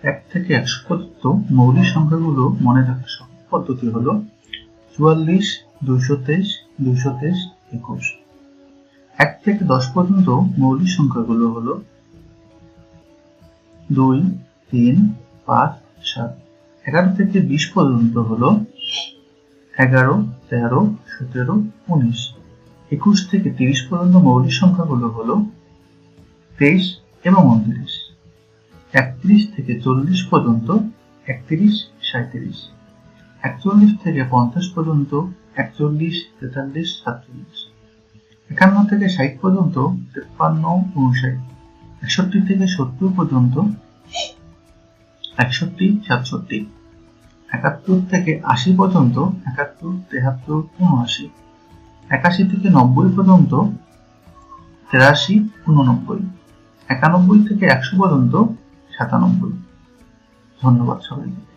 1 থেকে 100 পর্যন্ত মৌলিক সংখ্যাগুলো মনে রাখার সহজ পদ্ধতি হলো 44, 223, 223, 21। 1 থেকে 10 পর্যন্ত মৌলিক সংখ্যাগুলো হলো 2, 3, 5, 7। 11 থেকে 20 পর্যন্ত হলো 11, 13, 17, 19। 21 থেকে 30 পর্যন্ত মৌলিক সংখ্যাগুলো হলো 23 এবং 29। 31 থেকে 40 পর্যন্ত 31, 37। 41 থেকে 50 পর্যন্ত 41, 43, 47। 51 থেকে 60 পর্যন্ত 53, 59। 61 থেকে 70 পর্যন্ত 61, 67। 71 থেকে 80 পর্যন্ত 71, 73, 79। 81 থেকে 90 পর্যন্ত 83, 89। 91 থেকে 100 পর্যন্ত 97। ধন্যবাদ সবাইকে।